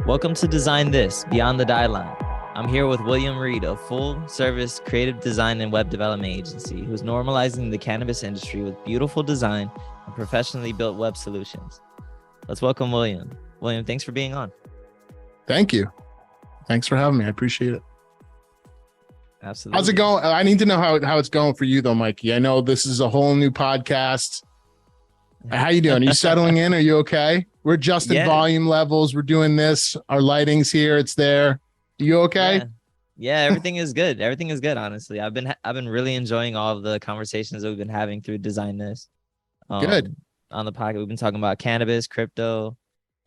Welcome to Design This, Beyond the Dieline. I'm here with William Reed, a full-service creative design and web development agency who's normalizing the cannabis industry with beautiful design and professionally built web solutions. Let's welcome William. William, thanks for being on. Thank you. Thanks for having me. I appreciate it. Absolutely. How's it going? I need to know how it's going for you though, Mikey. I know this is a whole new podcast. How you doing? Are you settling in? Are you okay? We're adjusting volume levels. We're doing this. Our lighting's here. It's there. Are you okay? Yeah, everything is good. Everything is good. Honestly, I've been really enjoying all of the conversations that we've been having through Design This. Good. On the podcast, we've been talking about cannabis, crypto,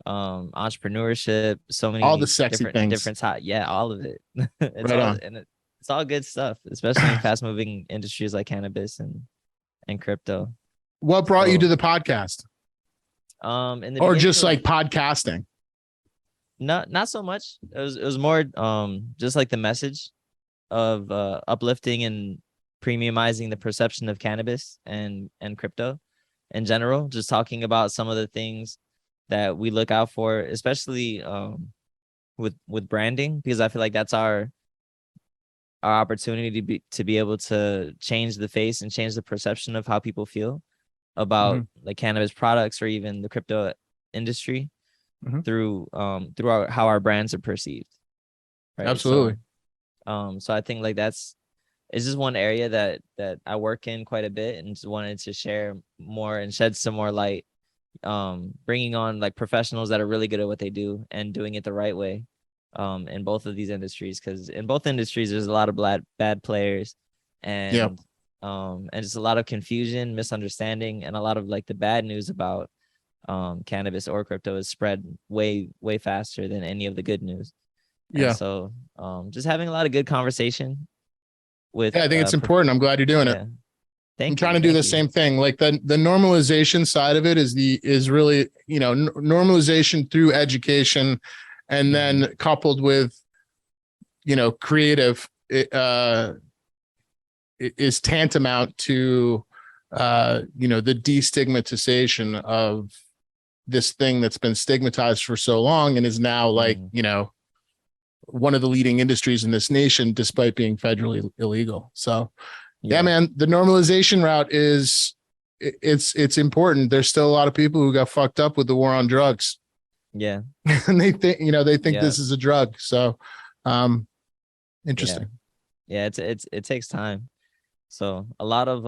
entrepreneurship, so many all the sexy things. All of it. It's all good stuff, especially in fast-moving industries like cannabis and crypto. What brought you to the podcast? Or just like podcasting? Not so much. It was more just like the message of uplifting and premiumizing the perception of cannabis and crypto in general. Just talking about some of the things that we look out for, especially with branding, because I feel like that's our opportunity to be able to change the face and change the perception of how people feel about like cannabis products or even the crypto industry through how our brands are perceived. Right? Absolutely. So I think like it's just one area that I work in quite a bit, and just wanted to share more and shed some more light, bringing on like professionals that are really good at what they do and doing it the right way in both of these industries, because in both industries there's a lot of bad players and just a lot of confusion, misunderstanding, and a lot of like the bad news about cannabis or crypto is spread way faster than any of the good news. And so just having a lot of good conversation with I think it's important. I'm glad you're doing it. I'm trying to do the same thing. Like the normalization side of it is really, normalization through education, and then coupled with, creative is tantamount to, the destigmatization of this thing that's been stigmatized for so long and is now like, one of the leading industries in this nation, despite being federally illegal. So man, the normalization route it's important. There's still a lot of people who got fucked up with the war on drugs. Yeah. And they think, this is a drug. So, interesting. Yeah. It takes time. So a lot of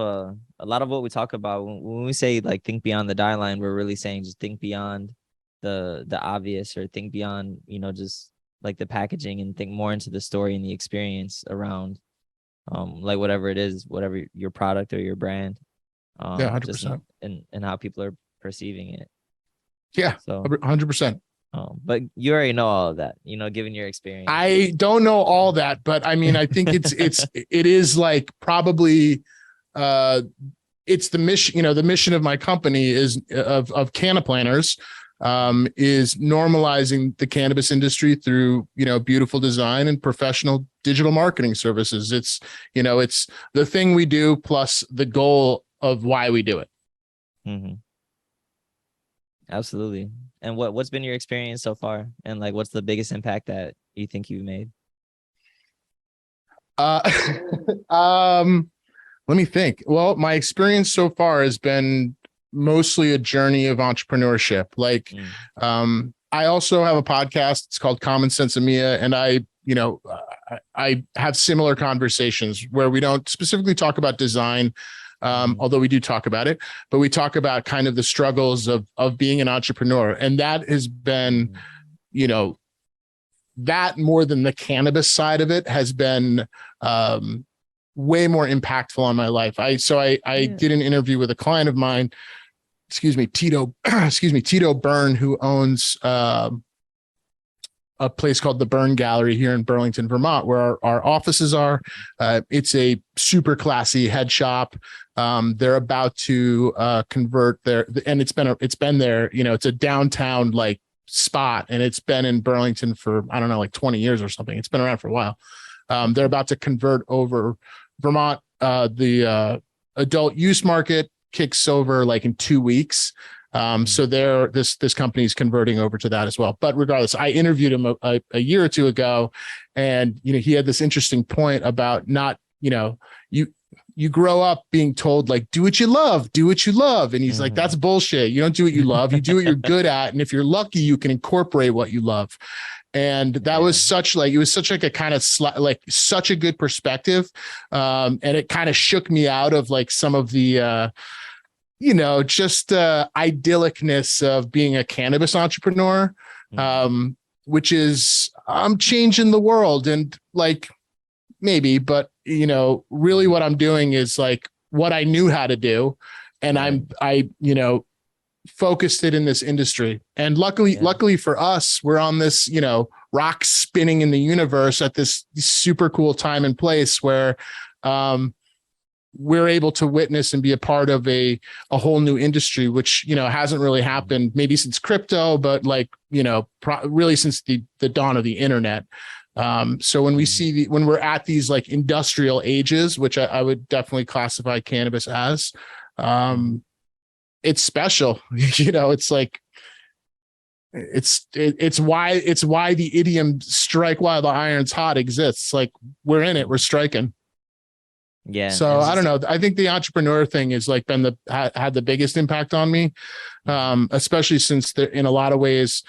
what we talk about when we say like think beyond the die line, we're really saying just think beyond the obvious, or think beyond, just like the packaging, and think more into the story and the experience around like whatever it is, whatever your product or your brand. 100%. And how people are perceiving it. Yeah. So 100%. But you already know all of that, given your experience. I don't know all that, but I mean, I think it is like probably it's the mission, the mission of my company is of CannaPlanners is normalizing the cannabis industry through, beautiful design and professional digital marketing services. It's the thing we do plus the goal of why we do it. Absolutely. And what's been your experience so far? And like, what's the biggest impact that you think you've made? Let me think. Well, my experience so far has been mostly a journey of entrepreneurship. Like, I also have a podcast. It's called Common Sense Mia, and I have similar conversations where we don't specifically talk about design. Although we do talk about it, but we talk about kind of the struggles of being an entrepreneur. And that has been, that more than the cannabis side of it has been way more impactful on my life. I did an interview with a client of mine, Tito Byrne, who owns a place called the Burn Gallery here in Burlington, Vermont, where our offices are. It's a super classy head shop. They're about to convert their, and it's been there, it's a downtown like spot, and it's been in Burlington for, I don't know, like 20 years or something. It's been around for a while. They're about to convert over Vermont, the adult use market kicks over like in 2 weeks. So this company is converting over to that as well. But regardless, I interviewed him a year or two ago, and he had this interesting point about not, you grow up being told like, do what you love, and he's like, that's bullshit. You don't do what you love, you do what you're good at, and if you're lucky, you can incorporate what you love. And that was such like a kind of such a good perspective, and it kind of shook me out of like some of the just idyllicness of being a cannabis entrepreneur, which is I'm changing the world, and like maybe, but really what I'm doing is like what I knew how to do, and I focused it in this industry. And luckily for us, we're on this rock spinning in the universe at this super cool time and place where we're able to witness and be a part of a whole new industry, which, hasn't really happened maybe since crypto, but like, really since the dawn of the internet. So when we see when we're at these like industrial ages, which I would definitely classify cannabis as, it's special, it's like, it's why the idiom strike while the iron's hot exists. Like we're in it, we're striking. Yeah. So I don't know. I think the entrepreneur thing is like been had the biggest impact on me, especially since in a lot of ways,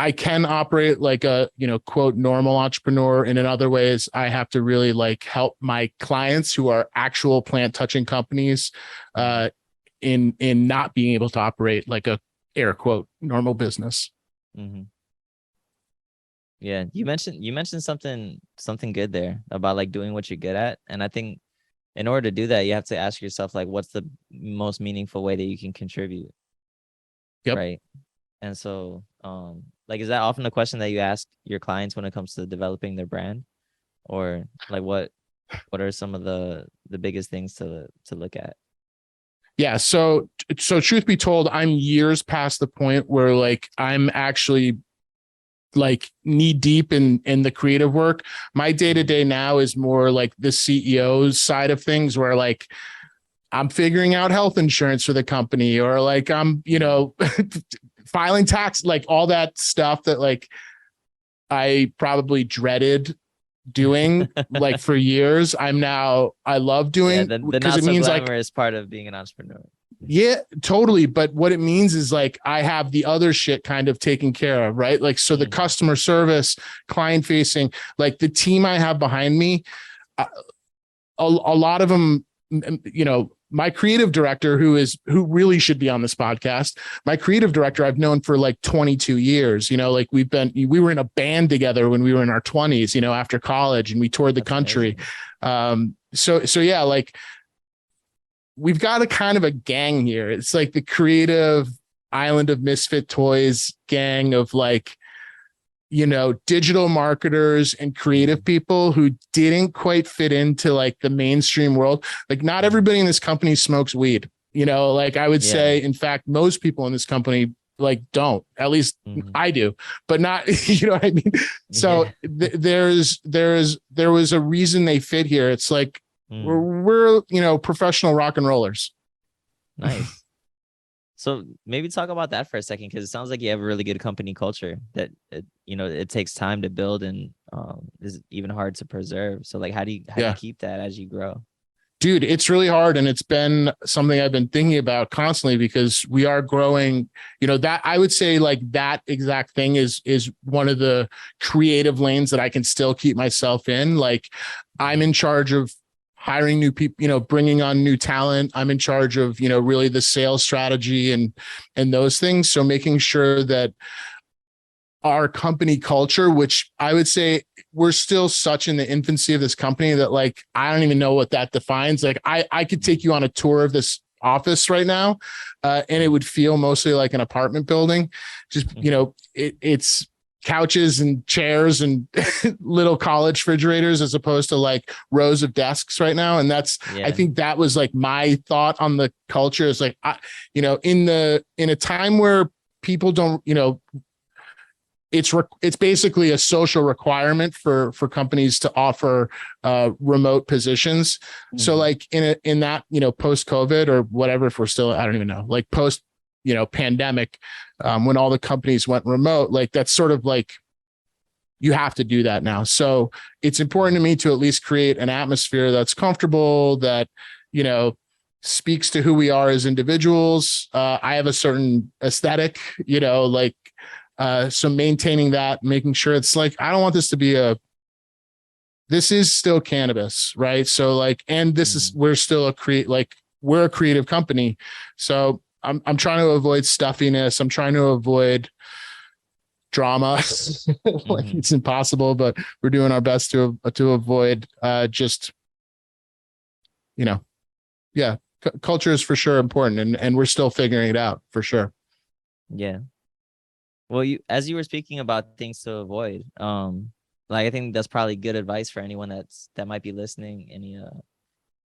I can operate like a, quote, normal entrepreneur. And in other ways, I have to really like help my clients who are actual plant touching companies in not being able to operate like a air quote normal business. Mm-hmm. Yeah. You mentioned something good there about like doing what you're good at. And I think in order to do that, you have to ask yourself, like, what's the most meaningful way that you can contribute? Yep. Right. And so, like, is that often a question that you ask your clients when it comes to developing their brand, or like what are some of the biggest things to look at? Yeah. So truth be told, I'm years past the point where like I'm actually like knee deep in the creative work. My day to day now is more like the CEO's side of things, where like I'm figuring out health insurance for the company, or like I'm, filing tax, like all that stuff that like I probably dreaded doing like for years. I love doing, the because not it so means like glamorous part of being an entrepreneur. Yeah, totally. But what it means is like I have the other shit kind of taken care of, right? Like, so the customer service, client facing, like the team I have behind me, a lot of them, my creative director, who really should be on this podcast, my creative director I've known for like 22 years, like we were in a band together when we were in our 20s, after college, and we toured the country. So yeah, like we've got a kind of a gang here. It's like the creative island of misfit toys gang of like, digital marketers and creative people who didn't quite fit into like the mainstream world. Like not everybody in this company smokes weed, like I would say, in fact, most people in this company like don't, at least I do, but not, what I mean? So there was a reason they fit here. It's like, we're professional rock and rollers. Nice. So maybe talk about that for a second, because it sounds like you have a really good company culture that it takes time to build and is even hard to preserve. So like how do you keep that as you grow? Dude, it's really hard, and it's been something I've been thinking about constantly, because we are growing. That I would say like that exact thing is one of the creative lanes that I can still keep myself in. Like I'm in charge of hiring new people, bringing on new talent. I'm in charge of, really the sales strategy and those things. So making sure that our company culture, which I would say we're still such in the infancy of this company that like, I don't even know what that defines. Like I could take you on a tour of this office right now, and it would feel mostly like an apartment building. Just, it's couches and chairs and little college refrigerators as opposed to like rows of desks right now. And I think that was like my thought on the culture is like, in a time where people don't, it's basically a social requirement for companies to offer remote positions. So like in that, post COVID or whatever, if we're still, I don't even know, like post, pandemic, when all the companies went remote, like that's sort of like, you have to do that now. So it's important to me to at least create an atmosphere that's comfortable, that, speaks to who we are as individuals. I have a certain aesthetic, so maintaining that, making sure it's like, I don't want this to be this is still cannabis, right? So like, and this is, we're still we're a creative company. So I'm trying to avoid stuffiness. I'm trying to avoid drama. Like it's impossible, but we're doing our best to avoid just, culture is for sure important, and we're still figuring it out for sure. Yeah. Well, as you were speaking about things to avoid, like I think that's probably good advice for anyone that might be listening.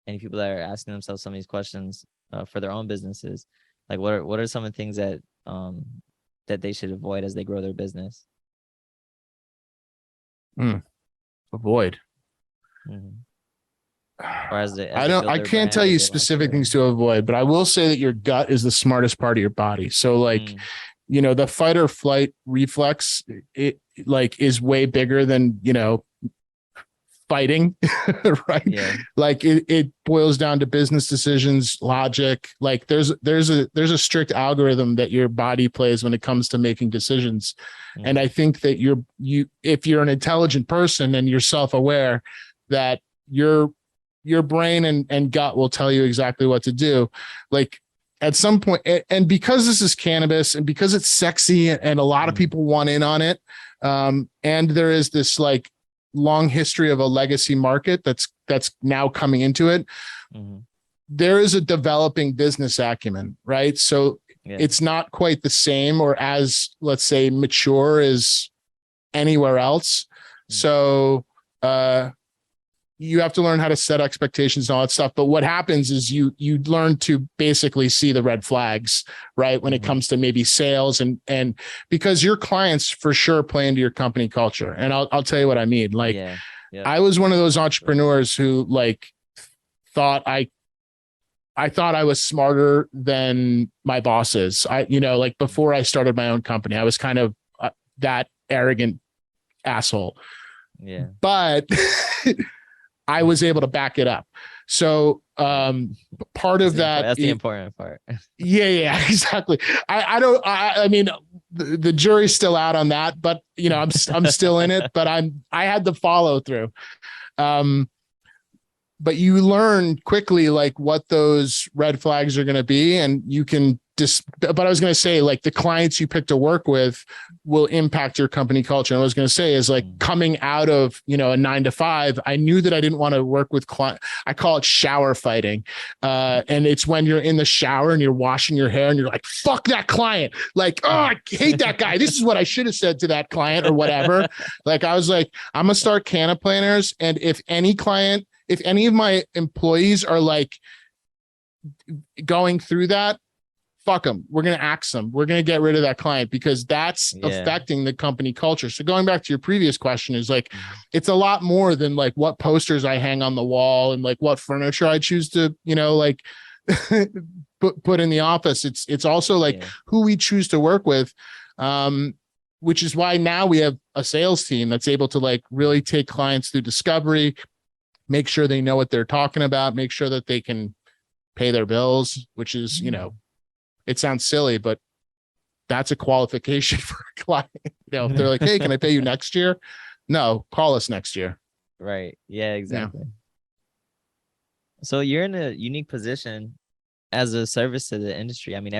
Any people that are asking themselves some of these questions for their own businesses, like what are some of the things that they should avoid as they grow their business? Avoid. Or as I can't tell you specific things to avoid, but I will say that your gut is the smartest part of your body. So like, the fight or flight reflex, it like is way bigger than, fighting, right? Yeah. Like it boils down to business decisions, logic. Like there's a strict algorithm that your body plays when it comes to making decisions. And I think that if you're an intelligent person and you're self-aware, that your brain and gut will tell you exactly what to do. Like at some point, and because this is cannabis and because it's sexy and a lot of people want in on it, and there is this like long history of a legacy market that's now coming into it, there is a developing business acumen, right? So it's not quite the same or as, let's say, mature as anywhere else. So you have to learn how to set expectations and all that stuff. But what happens is you learn to basically see the red flags, right? When it comes to maybe sales and because your clients for sure play into your company culture. And I'll tell you what I mean. Like I was one of those entrepreneurs who like thought I thought I was smarter than my bosses. Like before I started my own company, I was kind of that arrogant asshole. Yeah. But I was able to back it up. So part of that's the important part. Yeah, exactly. I mean, the jury's still out on that, but I'm still in it, but I had the follow through. But you learn quickly like what those red flags are going to be, and you can but I was going to say, like, the clients you pick to work with will impact your company culture. And what I was going to say is, like, coming out of, a 9 to 5, I knew that I didn't want to work with clients. I call it shower fighting. And it's when you're in the shower and you're washing your hair and you're like, fuck that client. Like, oh, I hate that guy. This is what I should have said to that client or whatever. Like, I was like, I'm going to start CannaPlanners. And if any of my employees are like going through that, fuck them. We're going to axe them. We're going to get rid of that client because that's affecting the company culture. So going back to your previous question is like, it's a lot more than like what posters I hang on the wall and like what furniture I choose to, like put in the office. It's also like who we choose to work with. Which is why now we have a sales team that's able to like really take clients through discovery, make sure they know what they're talking about, make sure that they can pay their bills, which is, it sounds silly, but that's a qualification for a client. If they're like, hey, can I pay you next year? No, call us next year. Right. Yeah, exactly. Yeah. So you're in a unique position as a service to the industry. I mean,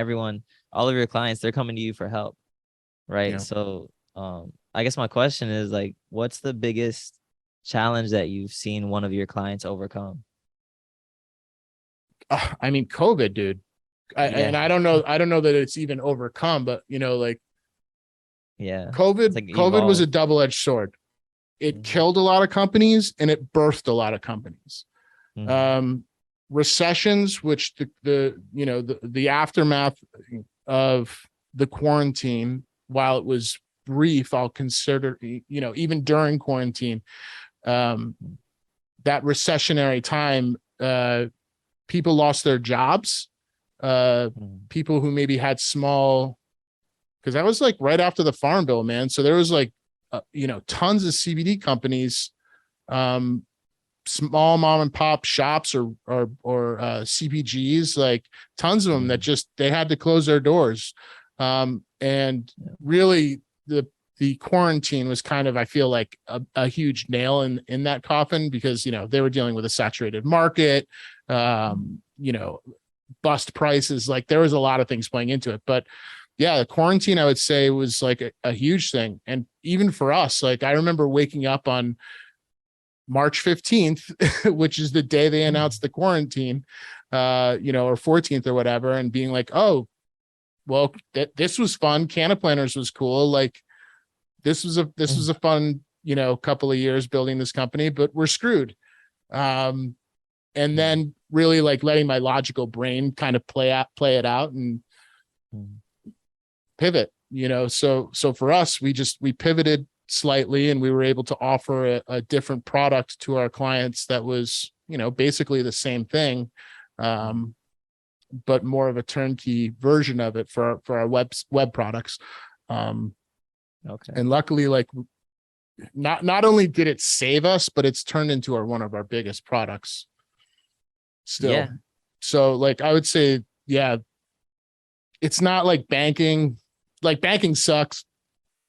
all of your clients, they're coming to you for help. Right. Yeah. So I guess my question is like, what's the biggest challenge that you've seen one of your clients overcome? I mean, COVID, dude. And I don't know that it's even overcome, but COVID was a double-edged sword. It killed a lot of companies and it birthed a lot of companies. Recessions, which the aftermath of the quarantine, while it was brief, I'll consider, even during quarantine, that recessionary time, people lost their jobs. People who maybe had small, because that was like right after the Farm Bill, man. So there was like, tons of CBD companies, small mom and pop shops or CPGs, like tons of them that just, they had to close their doors. And really the quarantine was kind of, I feel like a huge nail in that coffin, because, they were dealing with a saturated market, bust prices. Like there was a lot of things playing into it, but yeah, the quarantine, I would say, was like a huge thing. And even for us, like I remember waking up on March 15th, which is the day they announced the quarantine, or 14th or whatever, and being like, oh, well, this was fun. CannaPlanners was cool. Like this was a fun, couple of years building this company, but we're screwed. And then really like letting my logical brain kind of play it out and pivot, so for us, we pivoted slightly, and we were able to offer a different product to our clients that was, basically the same thing, but more of a turnkey version of it for our web products. Okay. And luckily, like not only did it save us, but it's turned into one of our biggest products still. Yeah. So like I would say, yeah, it's not like banking. Like banking sucks.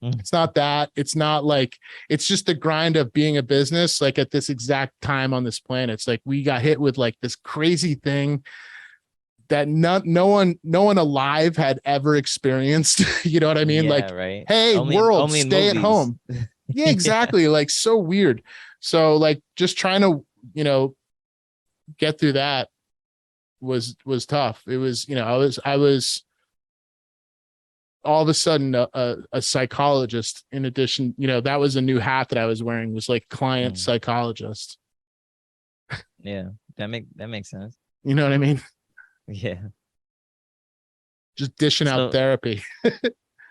It's not that. It's not like, it's just the grind of being a business. Like at this exact time on this planet, it's like we got hit with like this crazy thing that no one alive had ever experienced. You know what I mean? Yeah, like, right. hey, world, only in stay at movies. home. Yeah, exactly. Like so weird. So like just trying to, get through that was tough. It was, I was all of a sudden a psychologist. In addition, that was a new hat that I was wearing, was like client psychologist. Yeah, that makes sense. You know what I mean? Yeah. Just dishing out therapy.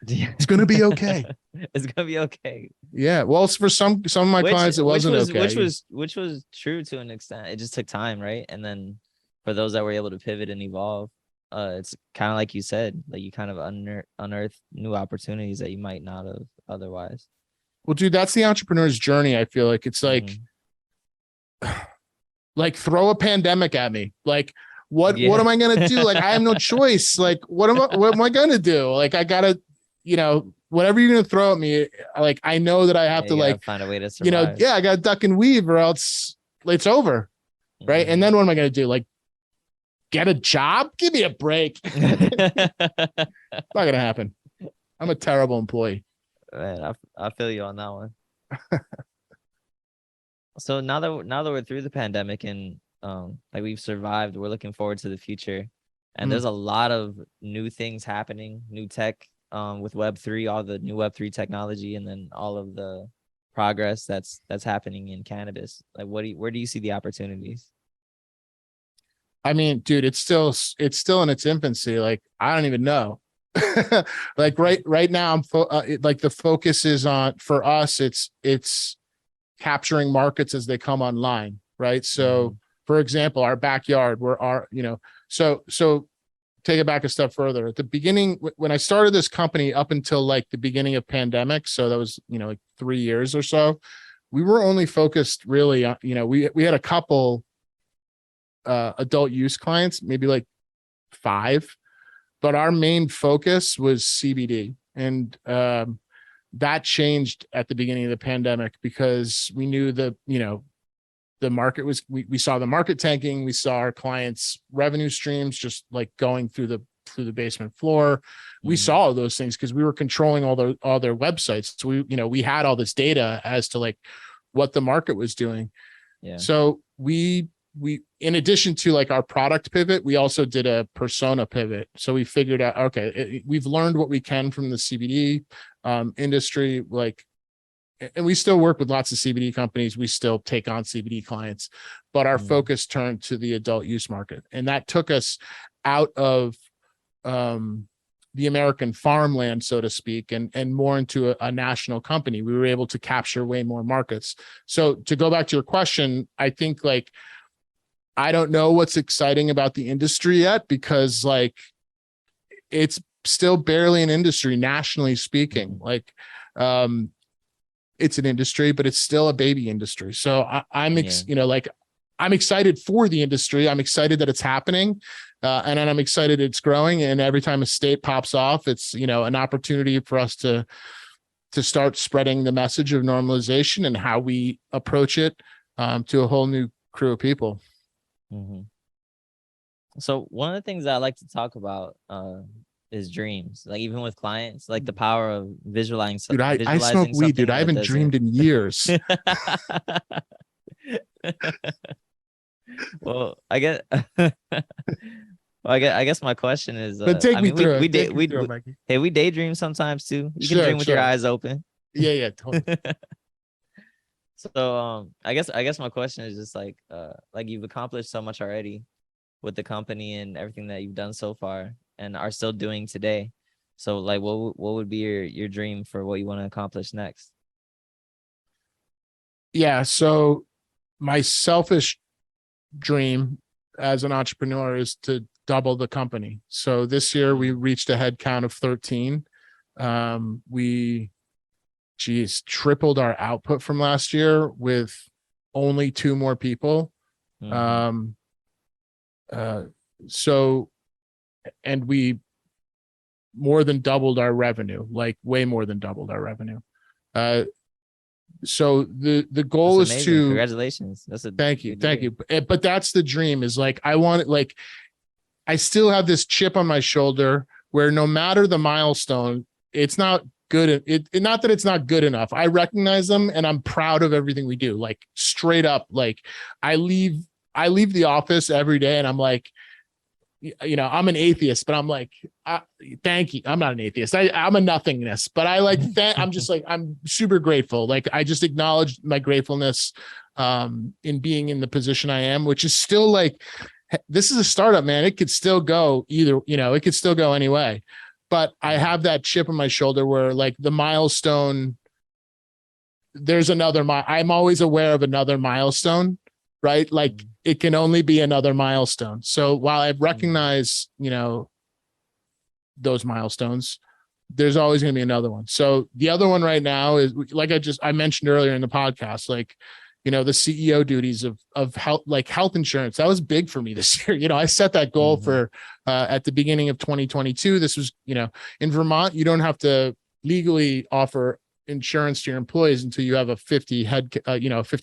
Yeah. It's gonna be okay. It's gonna be okay. Yeah. Well, for some of my clients, it wasn't okay. Which was true to an extent. It just took time, right? And then for those that were able to pivot and evolve, it's kind of like you said, like you kind of unearth new opportunities that you might not have otherwise. Well, dude, that's the entrepreneur's journey. I feel like it's like, like throw a pandemic at me. Like, what am I gonna do? Like, I have no choice. Like, what am I gonna do? Like, I gotta, whatever you're gonna throw at me. Like, I know that I have to like find a way to survive. I gotta duck and weave, or else it's over, right? And then what am I gonna do? Like, get a job? Give me a break. Not gonna happen. I'm a terrible employee. Man, I feel you on that one. So now that we're through the pandemic and like we've survived, we're looking forward to the future. And there's a lot of new things happening, new tech with Web3, all the new Web3 technology, and then all of the progress that's happening in cannabis. Like where do you see the opportunities? I mean, dude, it's still in its infancy. Like, I don't even know. Like right now, like the focus is on, for us, it's capturing markets as they come online. Right. So for example, our backyard, so take it back a step further. At the beginning, when I started this company up until like the beginning of pandemic, so that was, like 3 years or so, we were only focused really on, we had a couple adult use clients, maybe like 5, but our main focus was CBD. And that changed at the beginning of the pandemic, because we knew that, the market was, we saw the market tanking. We saw our clients' revenue streams just like going through the basement floor. We saw all those things because we were controlling all their websites. So we had all this data as to like what the market was doing. Yeah. So we, in addition to like our product pivot, we also did a persona pivot. So we figured out, okay, we've learned what we can from the CBD industry, like, and we still work with lots of CBD companies. We still take on CBD clients, but our focus turned to the adult use market. And that took us out of the American farmland, so to speak, and more into a national company. We were able to capture way more markets. So to go back to your question, I think like, I don't know what's exciting about the industry yet, because like it's still barely an industry nationally speaking. Like, it's an industry, but it's still a baby industry. So I'm excited for the industry. I'm excited that it's happening. And I'm excited it's growing. And every time a state pops off, it's, an opportunity for us to start spreading the message of normalization and how we approach it to a whole new crew of people. Mm-hmm. So one of the things I like to talk about is dreams. Like even with clients, like the power of visualizing. Dude, I smoke weed, dude. I haven't dreamed in years. Well, I get. I guess my question is, but take me through it. We daydream sometimes too. You can Sure, dream with your eyes open. Yeah, totally. So I guess my question is just like you've accomplished so much already with the company and everything that you've done so far and are still doing today. So like what would be your dream for what you want to accomplish next? Yeah, so my selfish dream as an entrepreneur is to double the company. So this year we reached a head count of 13. We tripled our output from last year with only 2 more people. Mm-hmm. And we more than doubled our revenue, like way more than doubled our revenue. So the goal is to, congratulations. Thank you. But that's the dream, is like, I want it, like, I still have this chip on my shoulder where no matter the milestone, it's not good. Not that it's not good enough. I recognize them and I'm proud of everything we do. Like straight up, like I leave the office every day and I'm like, I'm an atheist, but I'm like, thank you. I'm not an atheist. I'm a nothingness, but I like that. I'm just like, I'm super grateful. Like I just acknowledge my gratefulness in being in the position I am, which is still like, this is a startup, man. It could still go either, it could still go anyway. But I have that chip on my shoulder where like the milestone, there's another, I'm always aware of another milestone, right? Like it can only be another milestone. So while I recognize, those milestones, there's always going to be another one. So the other one right now is like I mentioned earlier in the podcast, like, the CEO duties of health insurance. That was big for me this year. I set that goal for at the beginning of 2022. This was, in Vermont, you don't have to legally offer insurance to your employees until you have a 50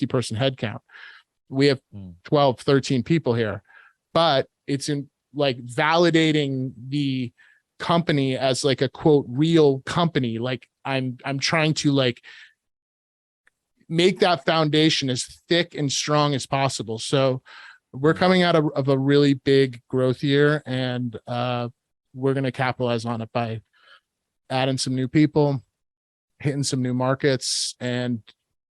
person head count. We have 12, 13 people here, but it's in like validating the company as like a quote real company. Like I'm trying to like make that foundation as thick and strong as possible. So we're coming out of a really big growth year, and we're going to capitalize on it by adding some new people, hitting some new markets, and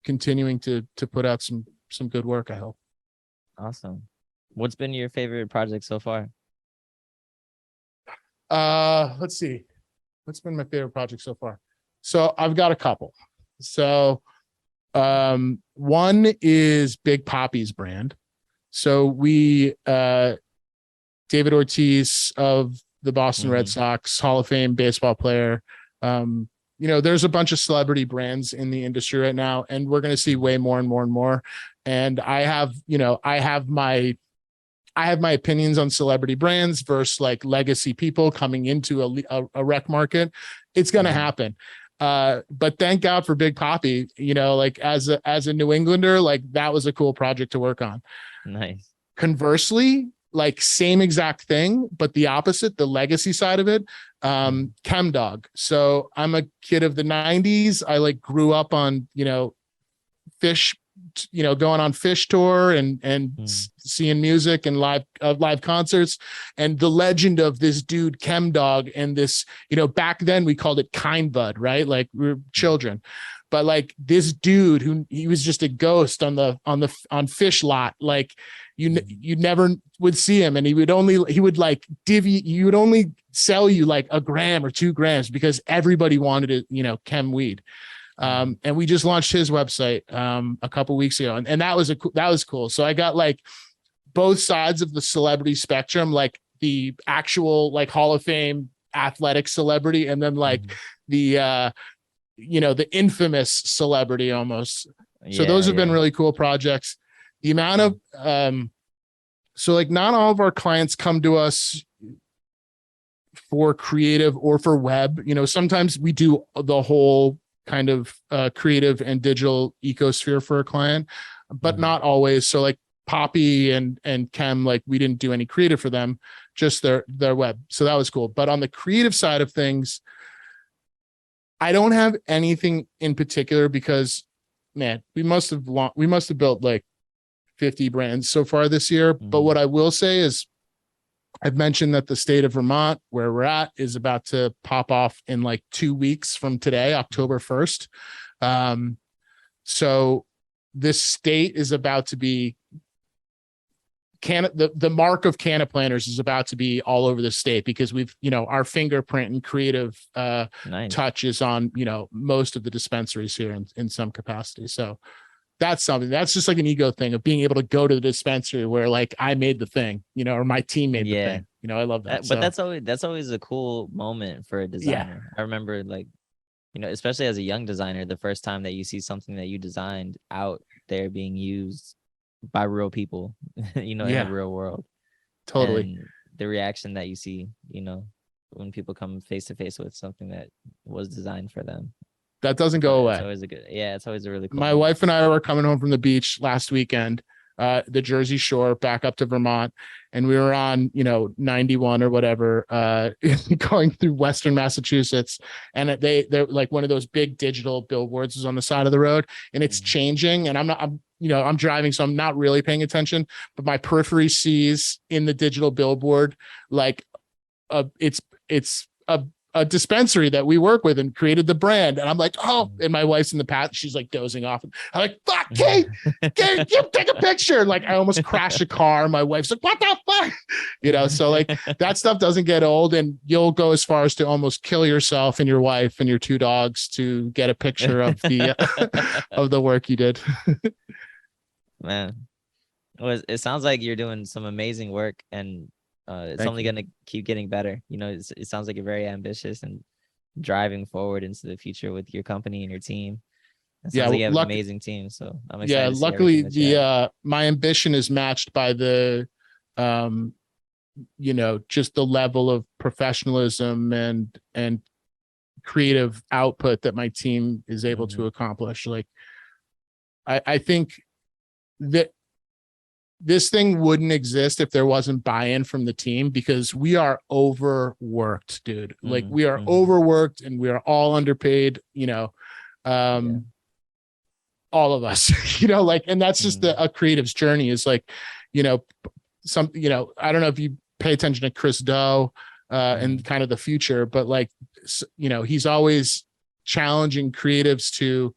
continuing to put out some good work, I hope. Awesome. What's been your favorite project so far? Let's see. What's been my favorite project so far? So I've got a couple. So one is Big Poppy's brand. So we David Ortiz of the Boston Red Sox, Hall of Fame baseball player. There's a bunch of celebrity brands in the industry right now, and we're going to see way more and more and more. And I have my opinions on celebrity brands versus like legacy people coming into a rec market. It's going to happen. But thank God for Big Poppy, like as a New Englander, like that was a cool project to work on. Nice. Conversely, like same exact thing, but the opposite, the legacy side of it, ChemDog. So I'm a kid of the 90s. I like grew up on, fish, going on fish tour and seeing music and live concerts, and the legend of this dude ChemDog and this, back then we called it Kind Bud, right? Like we were children. but like this dude he was just a ghost on Fish Lot. Like you never would see him, and he would like he would only sell you like a gram or 2 grams because everybody wanted it, chem weed. And we just launched his website a couple weeks ago, and that was cool. So I got like both sides of the celebrity spectrum, like the actual like Hall of Fame athletic celebrity, and then like the the infamous celebrity almost. So those have been really cool projects. The amount of so like not all of our clients come to us for creative or for web. Sometimes we do the whole kind of creative and digital ecosphere for a client, but not always. So like Poppy and Chem, like we didn't do any creative for them, just their web. So that was cool. But on the creative side of things, I don't have anything in particular because, man, we must have built like 50 brands so far this year. But what I will say is I've mentioned that the state of Vermont, where we're at, is about to pop off in like 2 weeks from today, October 1st. So this state is about to be the mark of CannaPlanners is about to be all over the state because we've, our fingerprint and creative touch is on, most of the dispensaries here in some capacity. So that's something that's just like an ego thing of being able to go to the dispensary where like I made the thing, or my team made the thing. I love that. But that's always a cool moment for a designer. I remember like, especially as a young designer, the first time that you see something that you designed out there being used by real people, in the real world. Totally. And the reaction that you see, when people come face to face with something that was designed for them. That doesn't go away. It's always a really cool My wife and I were coming home from the beach last weekend, the Jersey Shore back up to Vermont. And we were on, 91 or whatever, going through Western Massachusetts. And they're like one of those big digital billboards is on the side of the road and it's changing. And I'm driving, so I'm not really paying attention, but my periphery sees in the digital billboard, like it's a dispensary that we work with and created the brand. And I'm like, oh, and my wife's in the path. She's like dozing off. I'm like, fuck, Kate, you take a picture. Like I almost crashed a car. My wife's like, what the fuck? So like that stuff doesn't get old, and you'll go as far as to almost kill yourself and your wife and your 2 dogs to get a picture of the, of the work you did. Man, it sounds like you're doing some amazing work, and it's only going to keep getting better. It sounds like you're very ambitious and driving forward into the future with your company and your team. It sounds like you have an amazing team. So I'm excited. Luckily my ambition is matched by the, just the level of professionalism and creative output that my team is able to accomplish. Like, I think that this thing wouldn't exist if there wasn't buy-in from the team, because we are overworked, dude. Like we are overworked and we are all underpaid, all of us, like, and that's just a creative's journey is like, I don't know if you pay attention to Chris Doe and kind of the future, but like, he's always challenging creatives to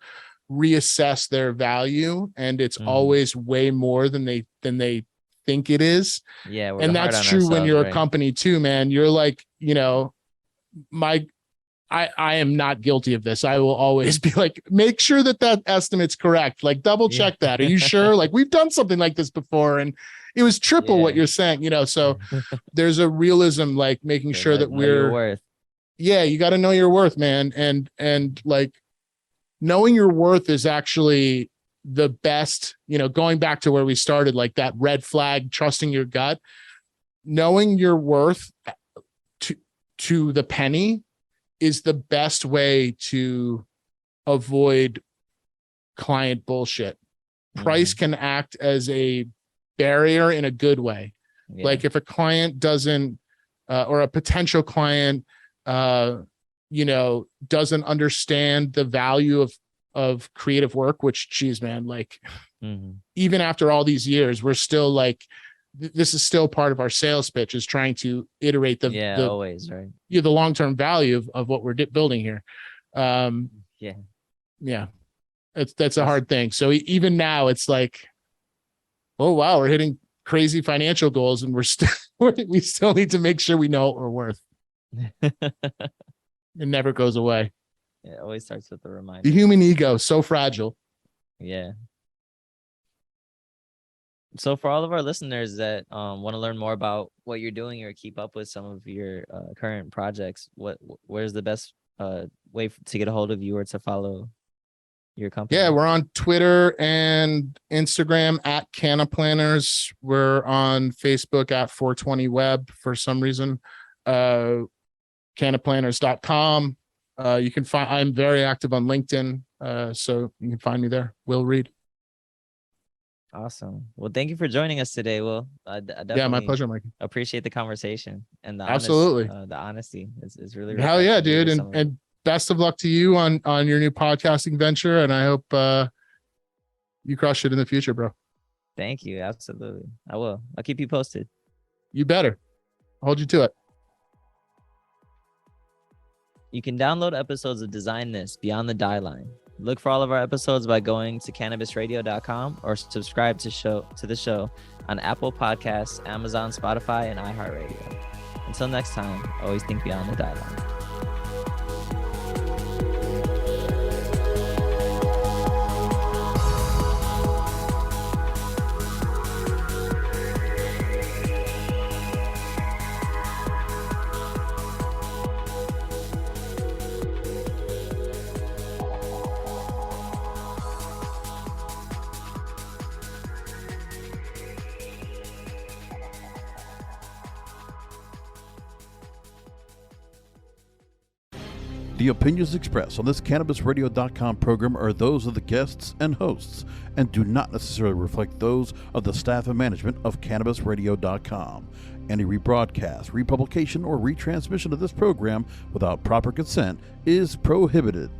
reassess their value, and it's always way more than they think it is. And that's true when you're a company too, man. You're like, I am not guilty of this. I will always be like, make sure that estimate's correct. Like double check that. Are you sure? Like we've done something like this before and it was triple what you're saying, so there's a realism, like making sure that we're you got to know your worth, man. And like, knowing your worth is actually the best, going back to where we started, like that red flag, trusting your gut, knowing your worth to the penny is the best way to avoid client bullshit. Price can act as a barrier in a good way. Like if a client doesn't, or a potential client, doesn't understand the value of creative work, which, geez, man, like even after all these years, we're still like, this is still part of our sales pitch, is trying to iterate the always right. The long-term value of what we're building here. That's a hard thing. So even now it's like, oh wow, we're hitting crazy financial goals and we still need to make sure we know what we're worth. It never goes away. It always starts with a reminder. The human ego, so fragile. Yeah. So for all of our listeners that want to learn more about what you're doing or keep up with some of your current projects, where's the best way to get a hold of you or to follow your company? Yeah, we're on Twitter and Instagram at CannaPlanners. We're on Facebook at 420web for some reason. CannaPlanners.com. You can find, I'm very active on LinkedIn. So you can find me there. Will Reed. Awesome. Well, thank you for joining us today, Will. I definitely, yeah, my pleasure, Mike. Appreciate the conversation and the absolutely the honesty is really hell yeah, dude. And best of luck to you on your new podcasting venture. And I hope you crush it in the future, bro. Thank you. Absolutely. I will. I'll keep you posted. You better. I'll hold you to it. You can download episodes of Design This Beyond the Dieline. Look for all of our episodes by going to cannabisradio.com or subscribe to the show on Apple Podcasts, Amazon, Spotify, and iHeartRadio. Until next time, always think beyond the Dieline. The opinions expressed on this CannabisRadio.com program are those of the guests and hosts and do not necessarily reflect those of the staff and management of CannabisRadio.com. Any rebroadcast, republication, or retransmission of this program without proper consent is prohibited.